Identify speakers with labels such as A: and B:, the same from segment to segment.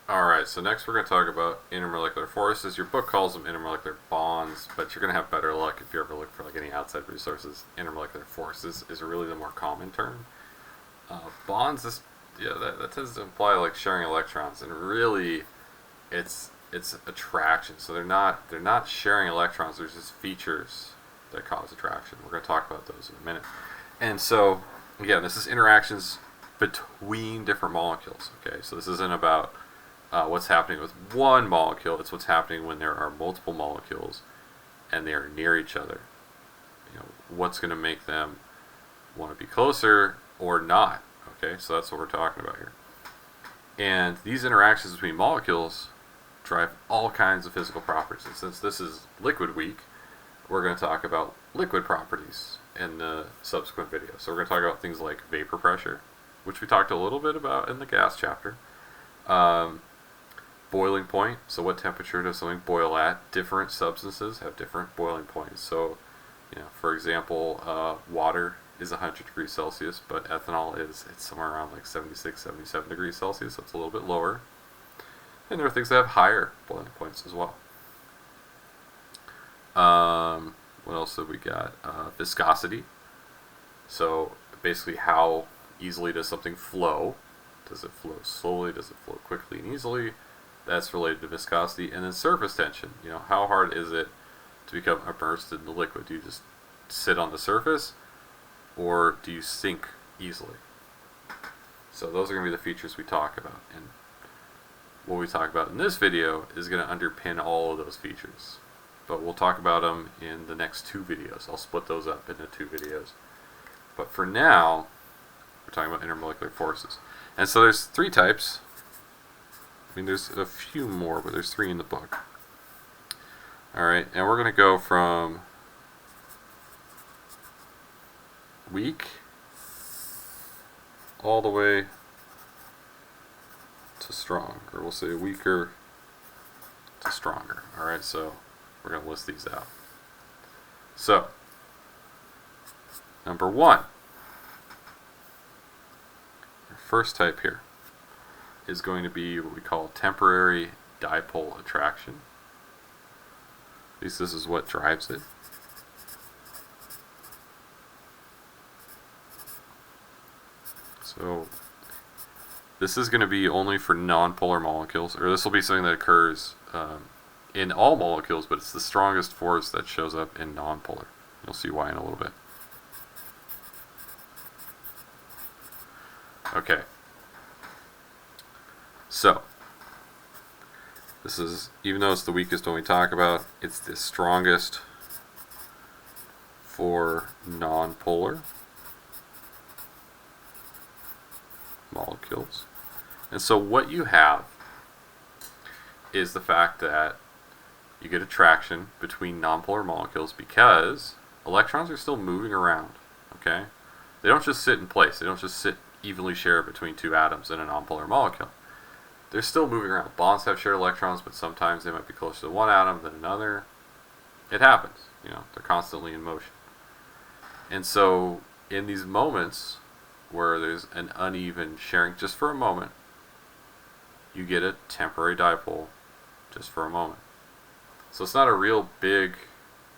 A: Alright, so next we're going to talk about intermolecular forces. Your book calls them intermolecular bonds, but you're going to have better luck if you ever look for like any outside resources. Intermolecular forces is really the more common term. Bonds, that tends to imply like sharing electrons, and really, it's attraction. So they're not sharing electrons. There's just features that cause attraction. We're going to talk about those in a minute. And so again, this is interactions between different molecules. Okay, so this isn't about what's happening with one molecule. It's what's happening when there are multiple molecules and they are near each other. What's going to make them want to be closer or not. Okay, so that's what we're talking about here. And these interactions between molecules drive all kinds of physical properties. And since this is Liquid Week, we're going to talk about liquid properties in the subsequent video. So we're going to talk about things like vapor pressure, which we talked a little bit about in the gas chapter. Boiling point, so what temperature does something boil at? Different substances have different boiling points. So, for example, water is 100 degrees Celsius, but ethanol it's somewhere around like 76, 77 degrees Celsius, so it's a little bit lower. And there are things that have higher boiling points as well. What else have we got? Viscosity. So basically, how easily does something flow? Does it flow slowly? Does it flow quickly and easily? That's related to viscosity. And then surface tension. How hard is it to become immersed in the liquid? Do you just sit on the surface, or do you sink easily? So those are going to be the features we talk about. And what we talk about in this video is going to underpin all of those features. But we'll talk about them in the next two videos. I'll split those up into two videos. But for now, we're talking about intermolecular forces. And so there's three types. There's a few more, but there's three in the book. Alright, and we're going to go from weak all the way to strong, or we'll say weaker to stronger. Alright, so we're going to list these out. So, number one, our first type here is going to be what we call temporary dipole attraction. At least this is what drives it. So this is going to be only for nonpolar molecules, or this will be something that occurs in all molecules, but it's the strongest force that shows up in nonpolar. You'll see why in a little bit. Okay. So, this is, even though it's the weakest one we talk about, it's the strongest for nonpolar molecules. And so what you have is the fact that you get attraction between nonpolar molecules because electrons are still moving around, okay? They don't just sit in place. They don't just sit evenly shared between two atoms in a nonpolar molecule. They're still moving around. Bonds have shared electrons, but sometimes they might be closer to one atom than another. It happens. They're constantly in motion. And so in these moments where there's an uneven sharing just for a moment, you get a temporary dipole just for a moment. So it's not a real big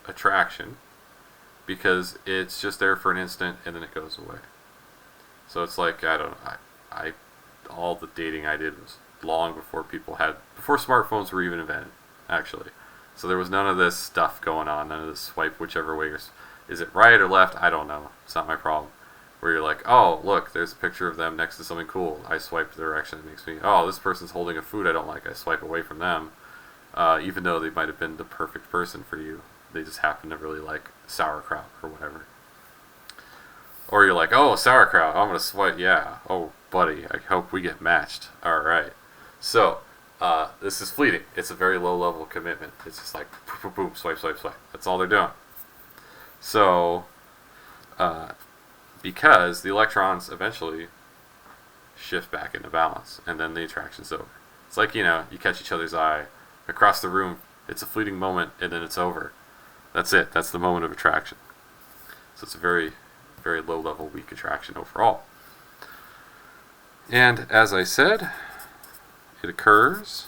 A: attraction because it's just there for an instant and then it goes away. So it's like, I all the dating I did was long before before smartphones were even invented, actually. So there was none of this stuff going on, none of this swipe whichever way is it right or left? I don't know. It's not my problem. Where you're like, oh, look, there's a picture of them next to something cool. I swipe the direction that makes me, oh, this person's holding a food I don't like. I swipe away from them. Even though they might have been the perfect person for you. They just happen to really like sauerkraut or whatever. Or you're like, oh, sauerkraut, I'm going to swipe, yeah. Oh, buddy, I hope we get matched. Alright. So, this is fleeting. It's a very low level commitment. It's just like, boom, boom, boom, swipe, swipe, swipe. That's all they're doing. So, because the electrons eventually shift back into balance, and then the attraction's over. It's like, you catch each other's eye across the room. It's a fleeting moment, and then it's over. That's it. That's the moment of attraction. So it's a very, very low level, weak attraction overall. And as I said, It occurs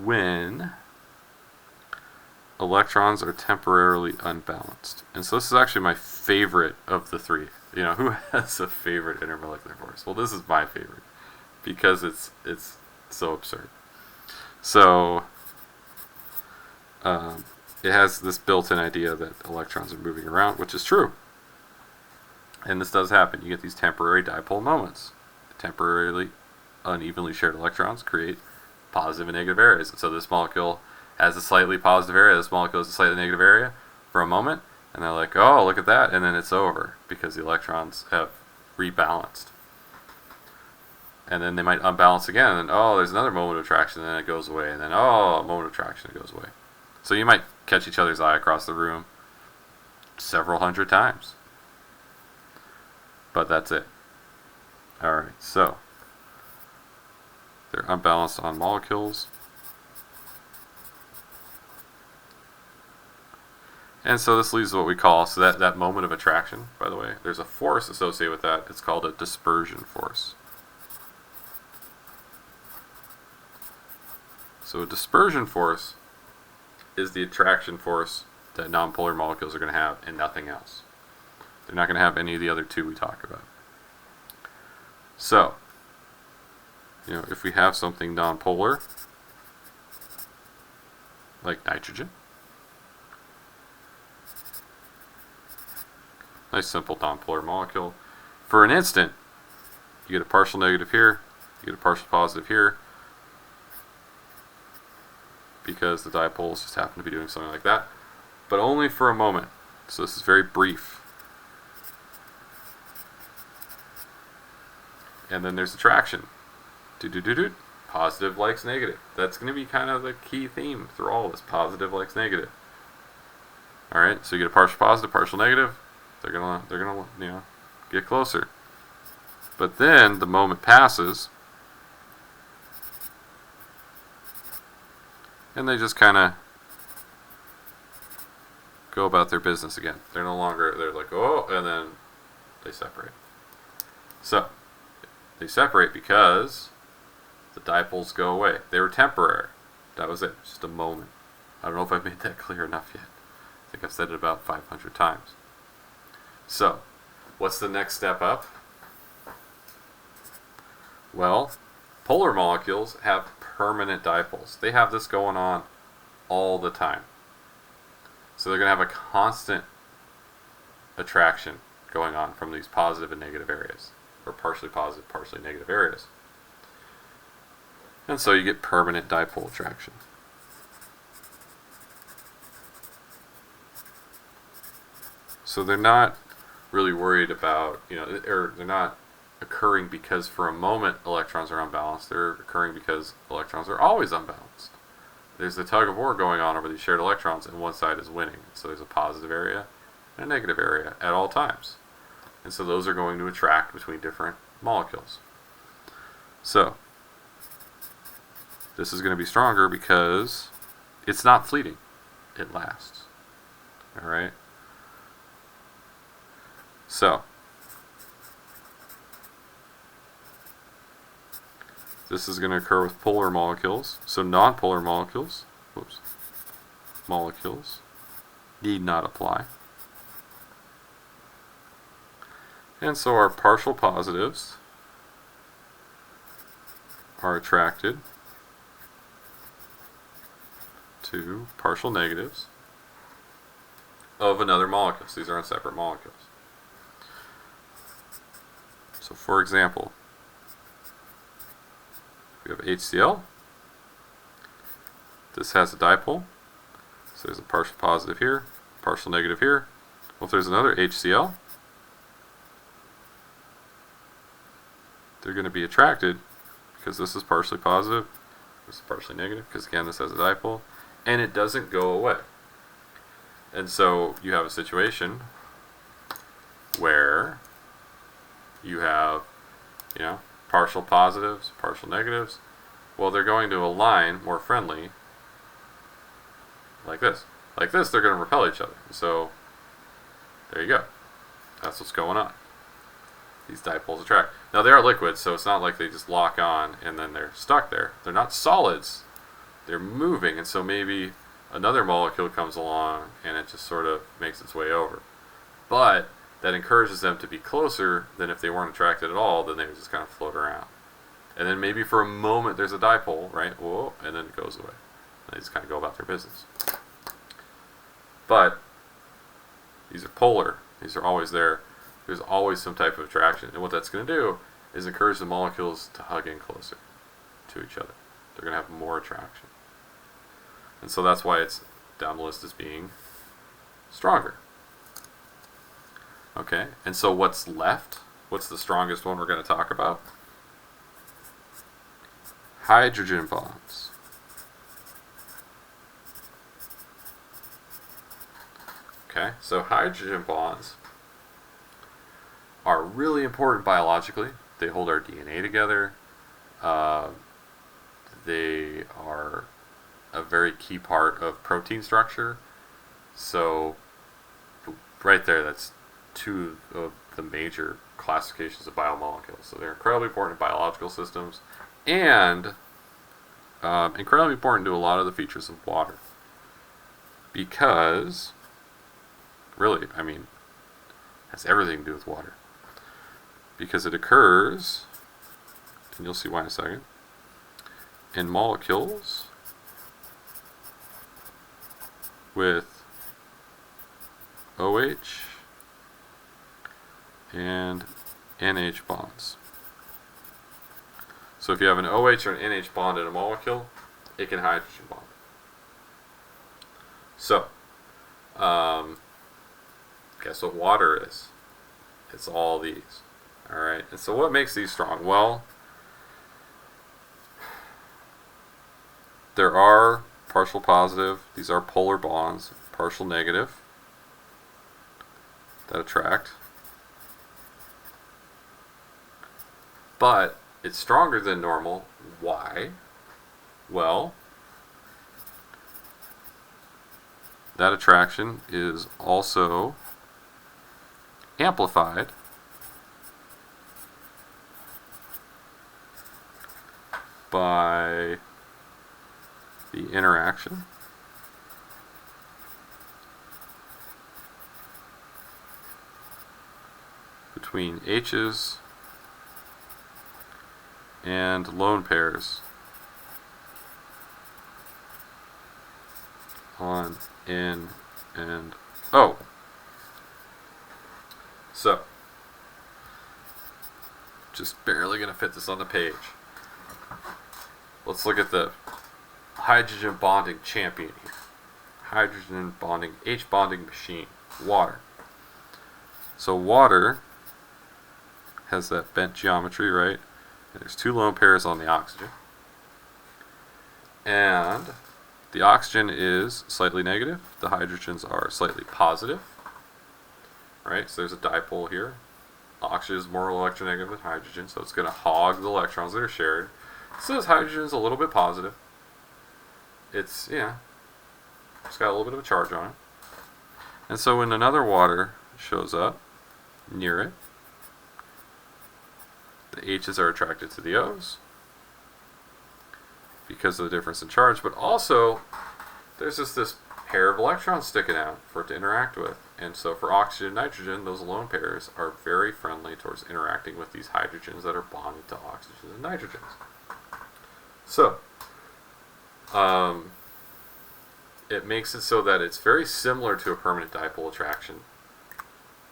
A: when electrons are temporarily unbalanced. And so this is actually my favorite of the three. You know, who has a favorite intermolecular force? Well, this is my favorite because it's so absurd. So it has this built-in idea that electrons are moving around, which is true. And this does happen. You get these temporary dipole moments. Temporarily unevenly shared electrons create positive and negative areas. And so this molecule has a slightly positive area, this molecule has a slightly negative area for a moment, and they're like, oh, look at that, and then it's over because the electrons have rebalanced. And then they might unbalance again, and then, oh, there's another moment of attraction, and then it goes away, and then, oh, a moment of attraction, it goes away. So you might catch each other's eye across the room several hundred times. But that's it. Alright, so they're unbalanced on molecules. And so this leads to what we call, so that moment of attraction, by the way, there's a force associated with that. It's called a dispersion force. So a dispersion force is the attraction force that nonpolar molecules are going to have and nothing else. They're not going to have any of the other two we talk about. So, you know, if we have something nonpolar, like nitrogen, nice simple nonpolar molecule, for an instant, you get a partial negative here, you get a partial positive here, because the dipoles just happen to be doing something like that, but only for a moment. So this is very brief. And then there's attraction. Positive likes negative. That's going to be kind of the key theme through all of this. Positive likes negative. All right, so you get a partial positive, partial negative. They're gonna you know, get closer. But then the moment passes, and they just kind of go about their business again. They're no longer, they're like, oh, and then they separate. So they separate because the dipoles go away. They were temporary. That was it, just a moment. I don't know if I've made that clear enough yet. I think I've said it about 500 times. So, what's the next step up? Well, polar molecules have permanent dipoles. They have this going on all the time. So they're going to have a constant attraction going on from these positive and negative areas, or partially positive, partially negative areas. And so you get permanent dipole attraction. So they're not really worried about, you know, or they're not occurring because for a moment electrons are unbalanced. They're occurring because electrons are always unbalanced. There's a tug of war going on over these shared electrons, and one side is winning. So there's a positive area and a negative area at all times. And so those are going to attract between different molecules. So this is going to be stronger because it's not fleeting. It lasts. All right? So this is going to occur with polar molecules. So nonpolar molecules need not apply. And so our partial positives are attracted to partial negatives of another molecule. So these are on separate molecules. So for example, we have HCl. This has a dipole. So there's a partial positive here, partial negative here. Well, if there's another HCl, they're going to be attracted because this is partially positive, this is partially negative, because again this has a dipole, and it doesn't go away. And so you have a situation where you have, you know, partial positives, partial negatives. Well, they're going to align more friendly like this. Like this, they're going to repel each other. So there you go. That's what's going on. these dipoles attract. Now they are liquids, so it's not like they just lock on and then they're stuck there. They're not solids. They're moving, and so maybe another molecule comes along and it just sort of makes its way over. But that encourages them to be closer than if they weren't attracted at all, then they would just kind of float around. And then maybe for a moment there's a dipole, right? Whoa, and then it goes away. They just kind of go about their business. But these are polar. These are always there. There's always some type of attraction. And what that's going to do is encourage the molecules to hug in closer to each other. They're going to have more attraction. And so that's why it's down the list as being stronger. Okay, and so what's left? What's the strongest one we're going to talk about? Hydrogen bonds. Okay, so hydrogen bonds are really important biologically. They hold our DNA together. They are a very key part of protein structure. So right there, that's two of the major classifications of biomolecules. So they're incredibly important in biological systems and incredibly important to a lot of the features of water. Because, really, I mean, it has everything to do with water. Because it occurs, and you'll see why in a second, in molecules with OH and NH bonds. So if you have an OH or an NH bond in a molecule, it can hydrogen bond. So, guess what water is? It's all these. Alright, and so what makes these strong? Well, there are partial positive, these are polar bonds, partial negative that attract. But it's stronger than normal. Why? Well, that attraction is also amplified by the interaction between H's and lone pairs on N and O. So, just barely going to fit this on the page. Let's look at the hydrogen bonding champion here. Hydrogen bonding, H bonding machine, water. So water has that bent geometry, right? And there's two lone pairs on the oxygen. And the oxygen is slightly negative. The hydrogens are slightly positive. Right? So there's a dipole here. Oxygen is more electronegative than hydrogen, so it's going to hog the electrons that are shared. So this hydrogen is a little bit positive. It's, it's got a little bit of a charge on it. And so when another water shows up near it, the H's are attracted to the O's because of the difference in charge, but also there's just this pair of electrons sticking out for it to interact with. And so for oxygen and nitrogen, those lone pairs are very friendly towards interacting with these hydrogens that are bonded to oxygens and nitrogens. So, it makes it so that it's very similar to a permanent dipole attraction,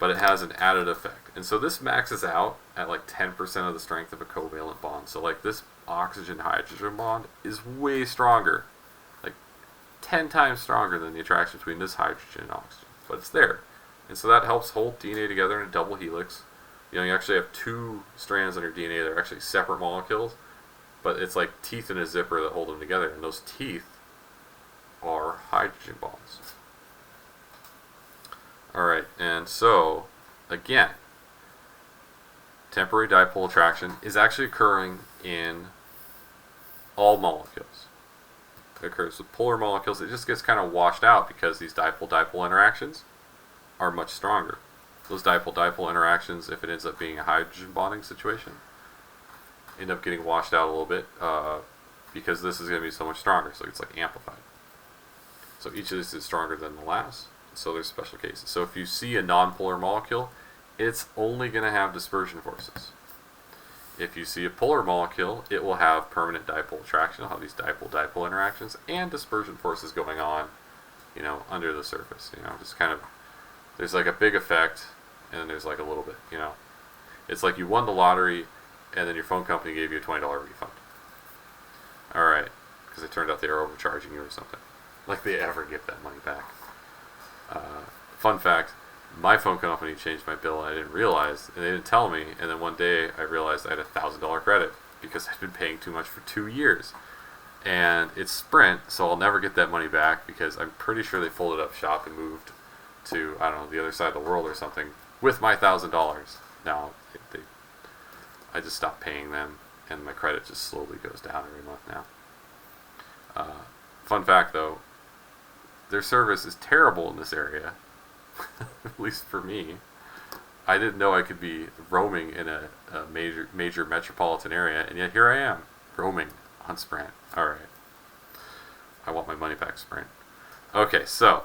A: but it has an added effect. And so this maxes out at like 10% of the strength of a covalent bond. So like this oxygen-hydrogen bond is way stronger, like 10 times stronger than the attraction between this hydrogen and oxygen. But it's there. And so that helps hold DNA together in a double helix. You actually have two strands on your DNA that are actually separate molecules, but it's like teeth in a zipper that hold them together, and those teeth are hydrogen bonds. Alright, and so, again, temporary dipole attraction is actually occurring in all molecules. It occurs with polar molecules. It just gets kind of washed out because these dipole-dipole interactions are much stronger. those dipole-dipole interactions, if it ends up being a hydrogen bonding situation, end up getting washed out a little bit because this is going to be so much stronger, so it's like amplified. So each of these is stronger than the last, so there's special cases. So if you see a nonpolar molecule, it's only going to have dispersion forces. If you see a polar molecule, it will have permanent dipole attraction, it'll have these dipole-dipole interactions, and dispersion forces going on, you know, under the surface. You know, just kind of, there's like a big effect, and then there's like a little bit, you know. It's like you won the lottery, and then your phone company gave you a $20 refund. Alright, because it turned out they were overcharging you or something. Like they ever give that money back. Fun fact, my phone company changed my bill and I didn't realize, and they didn't tell me, and then one day I realized I had a $1,000 credit because I've been paying too much for 2 years. And it's Sprint, so I'll never get that money back because I'm pretty sure they folded up shop and moved to, I don't know, the other side of the world or something with my $1,000. Now, I just stopped paying them, and my credit just slowly goes down every month now. Fun fact though, their service is terrible in this area, at least for me. I didn't know I could be roaming in a major metropolitan area, and yet here I am, roaming on Sprint. Alright. I want my money back, Sprint. Okay, so,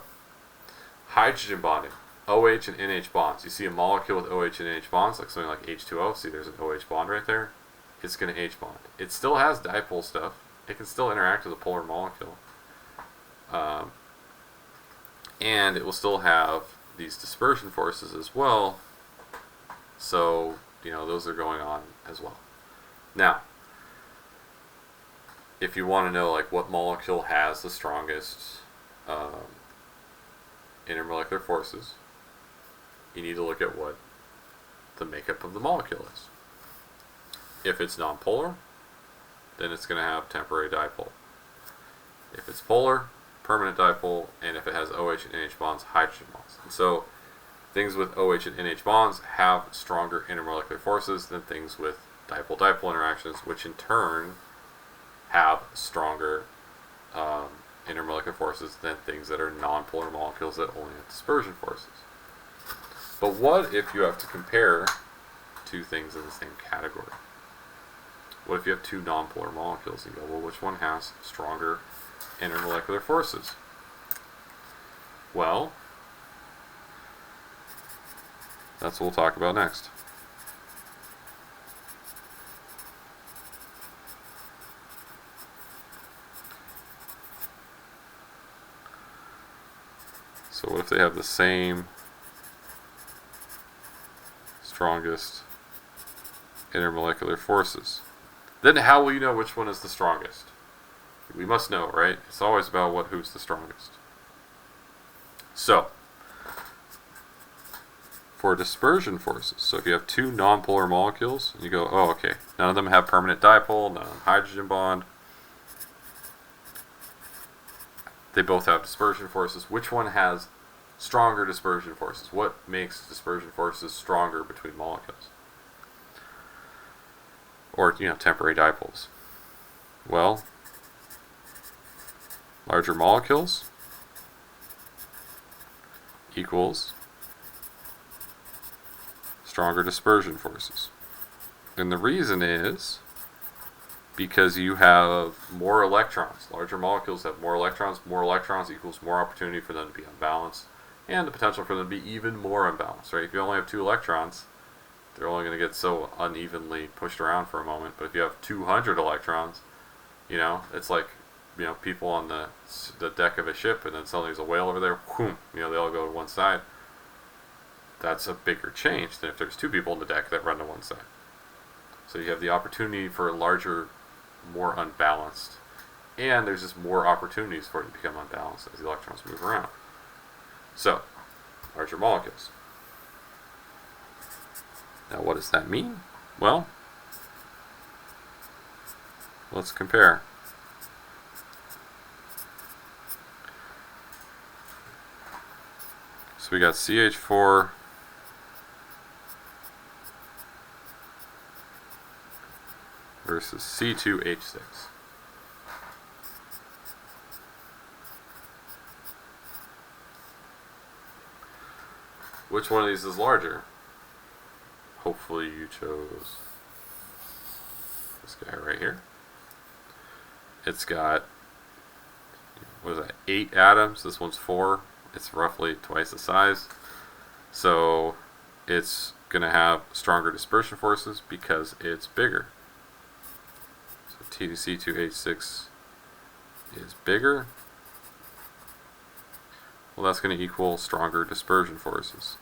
A: hydrogen bonding. OH and NH bonds. You see a molecule with OH and NH bonds, like something like H2O. See, there's an OH bond right there. It's going to H bond. It still has dipole stuff. It can still interact with a polar molecule. And it will still have these dispersion forces as well. So, you know, those are going on as well. Now, if you want to know like what molecule has the strongest intermolecular forces, you need to look at what the makeup of the molecule is. If it's nonpolar, then it's going to have temporary dipole. If it's polar, permanent dipole, and if it has OH and NH bonds, hydrogen bonds. And so things with OH and NH bonds have stronger intermolecular forces than things with dipole-dipole interactions, which in turn have stronger intermolecular forces than things that are nonpolar molecules that only have dispersion forces. But what if you have to compare two things in the same category? What if you have two nonpolar molecules and you go, well, which one has stronger intermolecular forces? Well, that's what we'll talk about next. So what if they have the same strongest intermolecular forces? Then how will you know which one is the strongest? We must know, right? It's always about who's the strongest. So, for dispersion forces, so if you have two nonpolar molecules, and you go, oh, okay, none of them have permanent dipole, none of them hydrogen bond, they both have dispersion forces. Which one has stronger dispersion forces? What makes dispersion forces stronger between molecules? Or, you know, temporary dipoles. Well, larger molecules equals stronger dispersion forces. And the reason is because you have more electrons. Larger molecules have more electrons. More electrons equals more opportunity for them to be unbalanced, and the potential for them to be even more unbalanced, right? If you only have 2 electrons, they're only going to get so unevenly pushed around for a moment. But if you have 200 electrons, you know, it's like, you know, people on the deck of a ship, and then suddenly there's a whale over there, whoom, you know, they all go to one side. That's a bigger change than if there's 2 people on the deck that run to one side. So you have the opportunity for a larger, more unbalanced, and there's just more opportunities for it to become unbalanced as the electrons move around. So, larger molecules. Now what does that mean? Well, let's compare. So we got CH4 versus C2H6. Which one of these is larger? Hopefully you chose this guy right here. It's got, what is that, 8 atoms. This one's 4. It's roughly twice the size. So it's going to have stronger dispersion forces because it's bigger. So T2C2H6 is bigger. Well, that's going to equal stronger dispersion forces.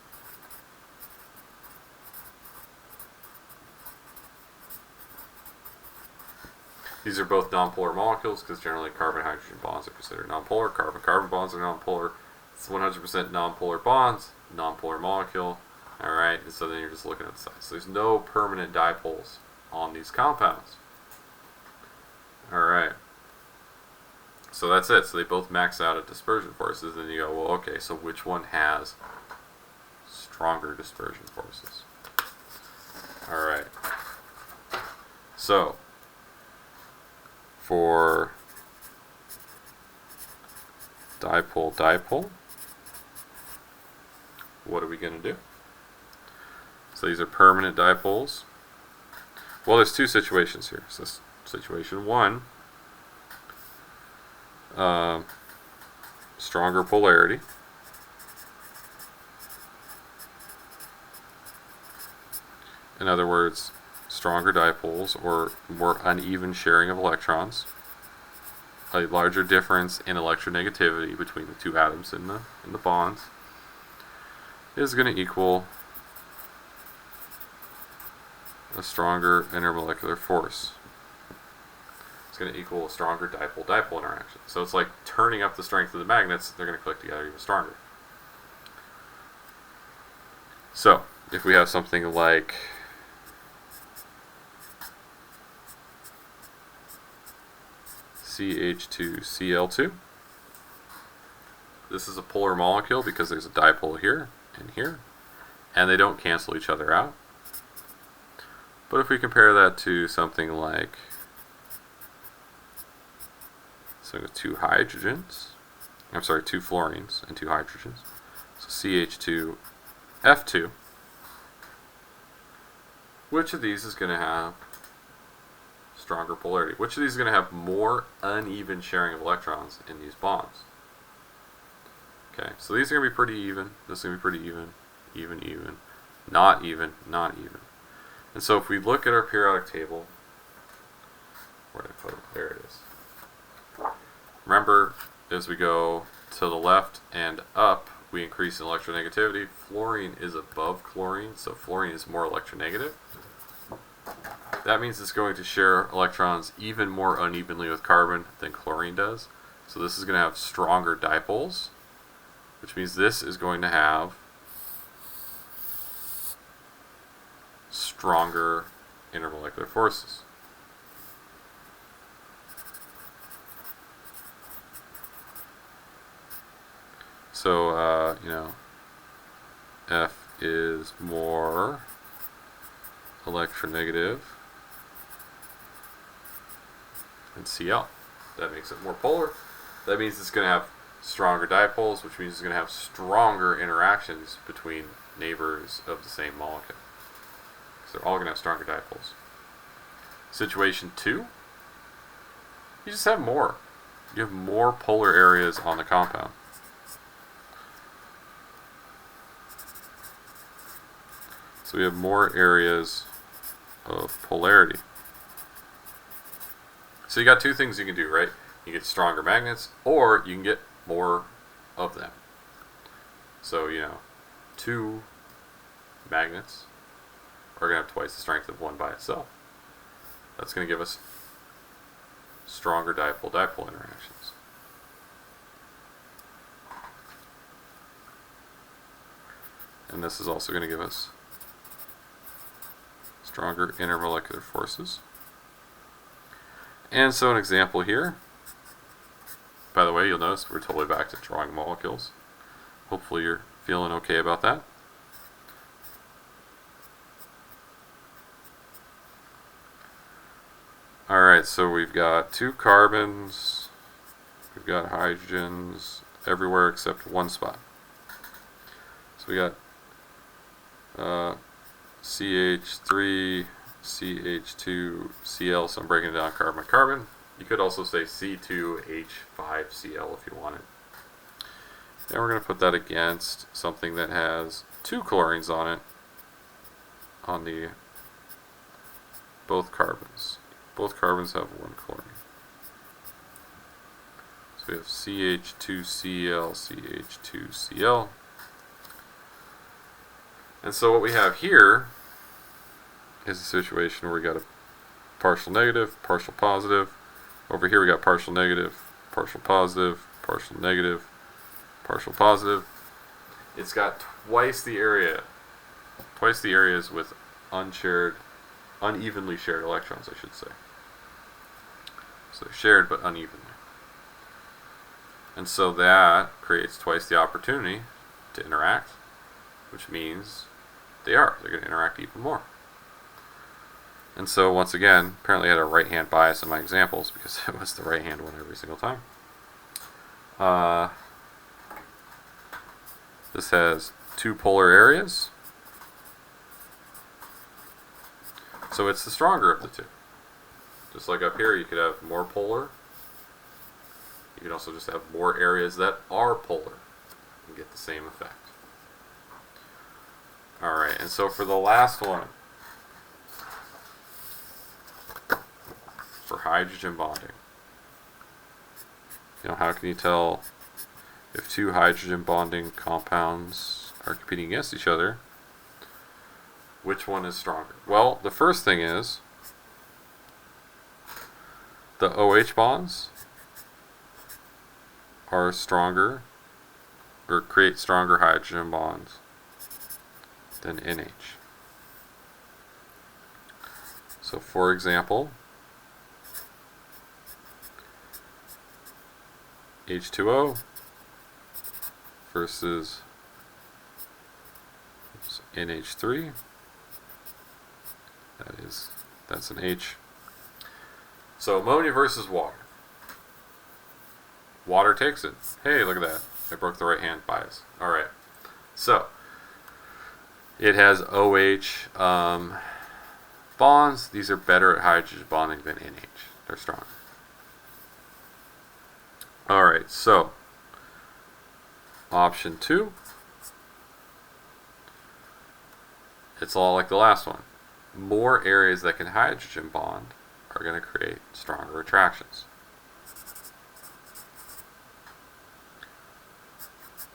A: These are both nonpolar molecules because generally carbon-hydrogen bonds are considered nonpolar. Carbon-carbon bonds are nonpolar. It's 100% nonpolar bonds, nonpolar molecule. Alright, and so then you're just looking at the size. So there's no permanent dipoles on these compounds. Alright. So that's it. So they both max out at dispersion forces. Then you go, well, okay, so which one has stronger dispersion forces? Alright. So, for dipole-dipole, what are we going to do? So these are permanent dipoles. Well, there's 2 situations here. So situation 1, stronger polarity. In other words, stronger dipoles or more uneven sharing of electrons. A larger difference in electronegativity between the 2 atoms in the bonds is going to equal a stronger intermolecular force. It's going to equal a stronger dipole-dipole interaction. So it's like turning up the strength of the magnets. They're going to click together even stronger. So if we have something like CH2Cl2, this is a polar molecule because there's a dipole here and here, and they don't cancel each other out. But if we compare that to something like, so 2 hydrogens, I'm sorry, 2 fluorines and 2 hydrogens, so CH2F2, which of these is going to have stronger polarity? Which of these is going to have more uneven sharing of electrons in these bonds? Okay, so these are going to be pretty even. This is going to be pretty even, even, even, not even, not even. And so if we look at our periodic table, where did I put it? There it is. Remember, as we go to the left and up, we increase in electronegativity. Fluorine is above chlorine, so fluorine is more electronegative. That means it's going to share electrons even more unevenly with carbon than chlorine does. So this is going to have stronger dipoles, which means this is going to have stronger intermolecular forces. So, F is more electronegative than Cl. That makes it more polar. That means it's going to have stronger dipoles, which means it's going to have stronger interactions between neighbors of the same molecule. So they're all going to have stronger dipoles. Situation 2, you just have more. You have more polar areas on the compound. So we have more areas of polarity. So you got 2 things you can do, right? You get stronger magnets, or you can get more of them. So, 2 magnets are going to have twice the strength of one by itself. That's going to give us stronger dipole-dipole interactions. And this is also going to give us stronger intermolecular forces. And so an example here, by the way, you'll notice we're totally back to drawing molecules. Hopefully you're feeling okay about that. Alright, so we've got 2 carbons, we've got hydrogens everywhere except one spot. So we got CH3, CH2, Cl, so I'm breaking it down carbon by carbon. You could also say C2H5Cl if you wanted. And we're going to put that against something that has 2 chlorines on it, on the both carbons. Both carbons have 1 chlorine. So we have CH2Cl, CH2Cl. And so what we have here is a situation where we got a partial negative, partial positive. Over here we got partial negative, partial positive, partial negative, partial positive. It's got twice the area. Twice the areas with unevenly shared electrons, I should say. So they're shared but unevenly. And so that creates twice the opportunity to interact, which means they're going to interact even more. And so once again, apparently I had a right-hand bias in my examples because it was the right-hand one every single time. This has 2 polar areas. So it's the stronger of the 2. Just like up here, you could have more polar. You can also just have more areas that are polar and get the same effect. Alright, and so for the last one, for hydrogen bonding, how can you tell if 2 hydrogen bonding compounds are competing against each other? Which one is stronger? Well, the first thing is the OH bonds are stronger, or create stronger hydrogen bonds than NH. So for example, H2O versus NH3. That's an H. So ammonia versus water. Water takes it. Hey, look at that. I broke the right-hand bias. Alright. So, it has OH bonds. These are better at hydrogen bonding than NH. They're stronger. Alright, so, option 2. It's all like the last one. More areas that can hydrogen bond are going to create stronger attractions.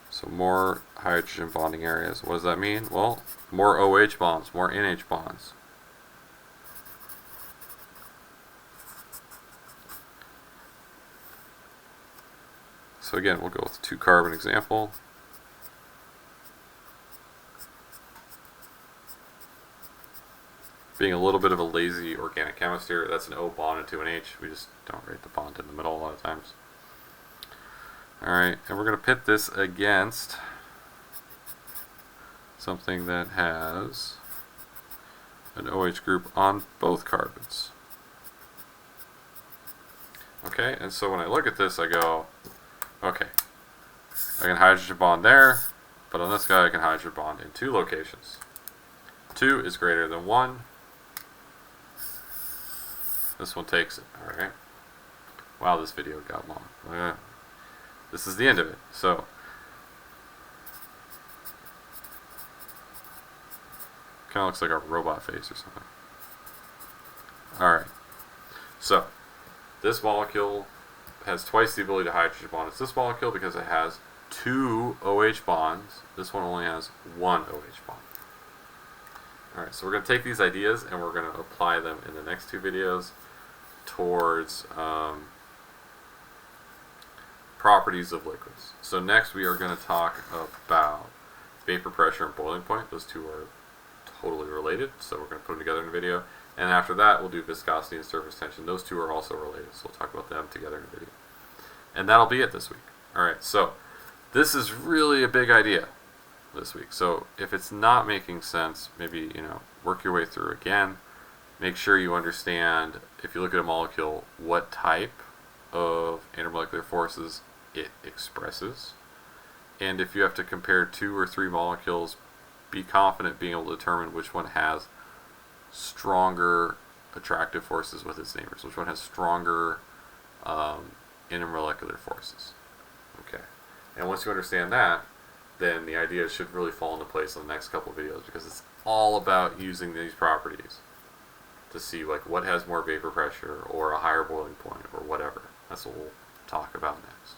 A: So more hydrogen bonding areas. What does that mean? Well, more OH bonds, more NH bonds. So again, we'll go with the 2 carbon example. Being a little bit of a lazy organic chemist here, that's an O bonded to an H. We just don't write the bond in the middle a lot of times. Alright, and we're going to pit this against something that has an OH group on both carbons. Okay, and so when I look at this, I go, okay, I can hydrogen bond there, but on this guy I can hydrogen bond in 2 locations. 2 is greater than 1. This one takes it, alright? Wow, this video got long. This is the end of it. So, kind of looks like a robot face or something. Alright, so this molecule has twice the ability to hydrogen bond as this molecule because it has 2 OH bonds. This one only has 1 OH bond. Alright, so we're going to take these ideas and we're going to apply them in the next 2 videos towards properties of liquids. So next we are going to talk about vapor pressure and boiling point. Those 2 are totally related, so we're going to put them together in a video. And after that we'll do viscosity and surface tension. Those 2 are also related, so we'll talk about them together in a video. And that'll be it this week. Alright, so this is really a big idea this week. So if it's not making sense, maybe, work your way through again. Make sure you understand, if you look at a molecule, what type of intermolecular forces it expresses. And if you have to compare 2 or 3 molecules be confident being able to determine which one has stronger attractive forces with its neighbors, which one has stronger intermolecular forces. Okay, and once you understand that, then the idea should really fall into place in the next couple of videos, because it's all about using these properties to see like what has more vapor pressure or a higher boiling point or whatever. That's what we'll talk about next.